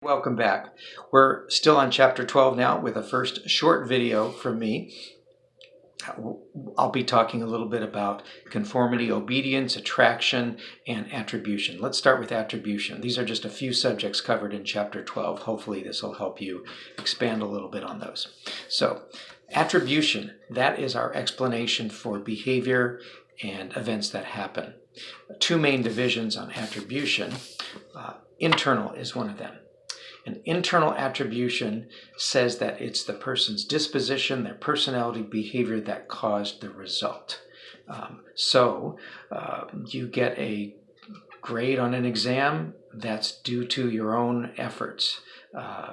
Welcome back. We're still on chapter 12 now with a first short video from me. I'll be talking a little bit about conformity, obedience, attraction, and attribution. Let's start with attribution. These are just a few subjects covered in chapter 12. Hopefully this will help you expand a little bit on those. So, attribution, that is our explanation for behavior and events that happen. Two main divisions on attribution. Internal is one of them. An internal attribution says that it's the person's disposition, their personality, behavior that caused the result. You get a grade on an exam, that's due to your own efforts.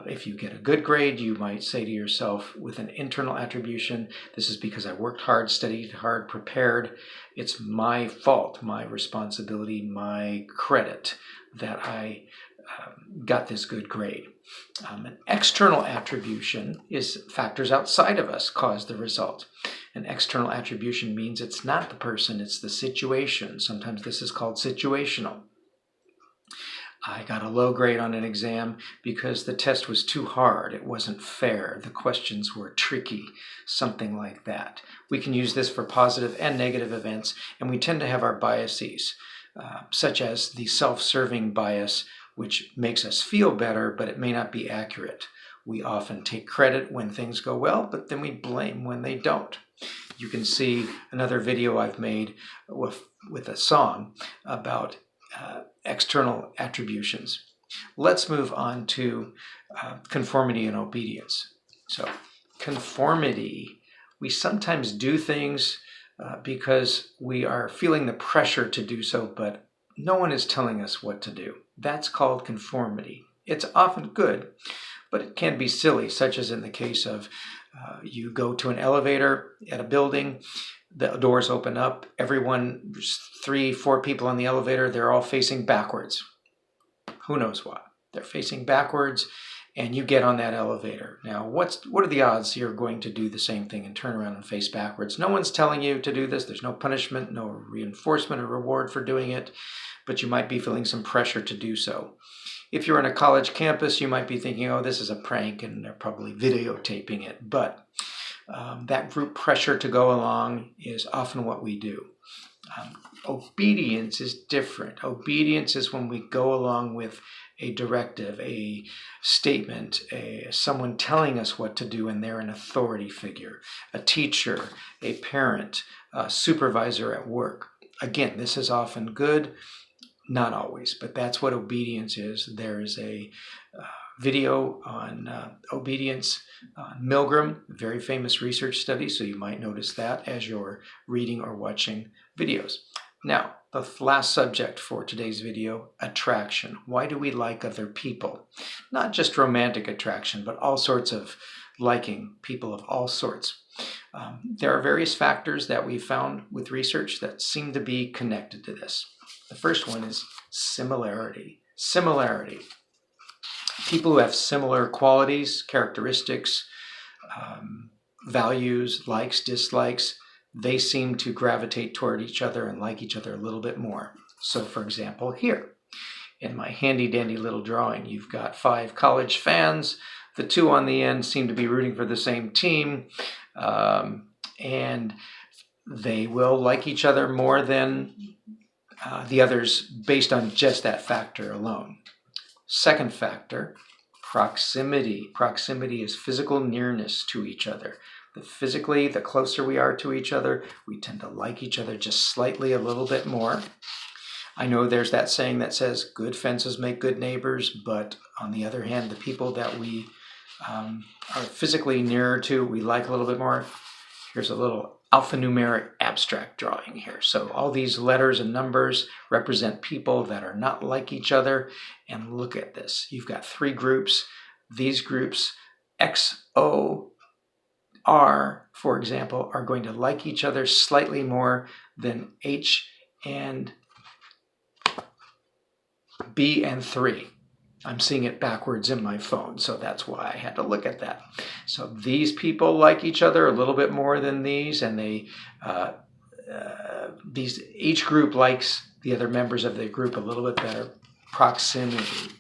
If you get a good grade, you might say to yourself with an internal attribution, this is because I worked hard, studied hard, prepared. It's my fault, my responsibility, my credit that I got this good grade. An external attribution is factors outside of us cause the result. An external attribution means it's not the person, it's the situation. Sometimes this is called situational. I got a low grade on an exam because the test was too hard. It wasn't fair. The questions were tricky, something like that. We can use this for positive and negative events, and we tend to have our biases, such as the self-serving bias, which makes us feel better, but it may not be accurate. We often take credit when things go well, but then we blame when they don't. You can see another video I've made with a song about external attributions. Let's move on to conformity and obedience. So, conformity, we sometimes do things because we are feeling the pressure to do so, but no one is telling us what to do. That's called conformity. It's often good, but it can be silly, such as in the case of you go to an elevator at a building, the doors open up, everyone, 3-4 people on the elevator, they're all facing backwards. Who knows why? They're facing backwards, and you get on that elevator. Now, what are the odds you're going to do the same thing and turn around and face backwards? No one's telling you to do this. There's no punishment, no reinforcement or reward for doing it, but you might be feeling some pressure to do so. If you're on a college campus, you might be thinking, oh, this is a prank, and they're probably videotaping it. But that group pressure to go along is often what we do. Obedience is different. Obedience is when we go along with a directive, a statement, someone telling us what to do, and they're an authority figure, a teacher, a parent, a supervisor at work. Again, this is often good, not always, but that's what obedience is. There is a video on obedience on Milgram, a very famous research study, so you might notice that as you're reading or watching videos. Now, the last subject for today's video, attraction. Why do we like other people? Not just romantic attraction, but all sorts of liking people of all sorts. There are various factors that we've found with research that seem to be connected to this. The first one is similarity. Similarity. People who have similar qualities, characteristics, values, likes, dislikes, they seem to gravitate toward each other and like each other a little bit more. So, for example, here in my handy-dandy little drawing, you've got 5 college fans. The 2 on the end seem to be rooting for the same team, and they will like each other more than the others based on just that factor alone. Second factor, proximity. Proximity is physical nearness to each other. Physically, the closer we are to each other, we tend to like each other just slightly a little bit more. I know there's that saying that says good fences make good neighbors, but on the other hand, the people that we are physically nearer to, we like a little bit more. Here's a little alphanumeric abstract drawing here. So all these letters and numbers represent people that are not like each other. And look at this. You've got 3 groups. These groups, X, O, R, for example, are going to like each other slightly more than H and B and 3. I'm seeing it backwards in my phone, so that's why I had to look at that. So these people like each other a little bit more than these, and each group likes the other members of the group a little bit better. Proximity.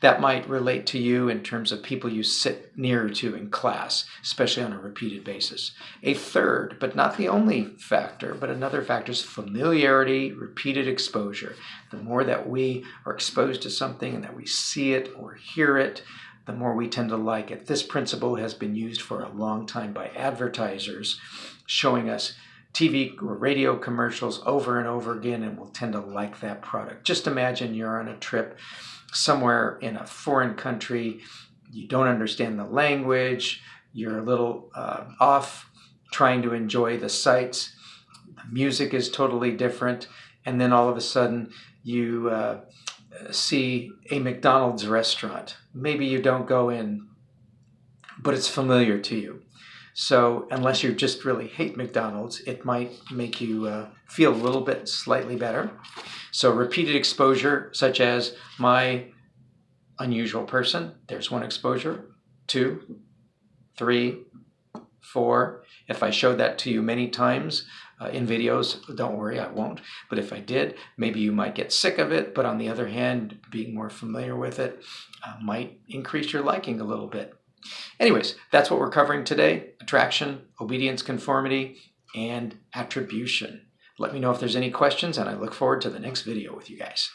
That might relate to you in terms of people you sit near to in class, especially on a repeated basis. A third, but not the only factor, but another factor is familiarity, repeated exposure. The more that we are exposed to something and that we see it or hear it, the more we tend to like it. This principle has been used for a long time by advertisers, showing us TV or radio commercials over and over again, and we'll tend to like that product. Just imagine you're on a trip somewhere in a foreign country, you don't understand the language, you're a little off trying to enjoy the sights, the music is totally different, and then all of a sudden you see a McDonald's restaurant. Maybe you don't go in, but it's familiar to you. So unless you just really hate McDonald's, it might make you feel a little bit slightly better. So repeated exposure, such as my unusual person, there's one exposure, 2, 3, 4. If I showed that to you many times in videos, don't worry, I won't. But if I did, maybe you might get sick of it. But on the other hand, being more familiar with it might increase your liking a little bit. Anyways, that's what we're covering today: attraction, obedience, conformity, and attribution. Let me know if there's any questions, and I look forward to the next video with you guys.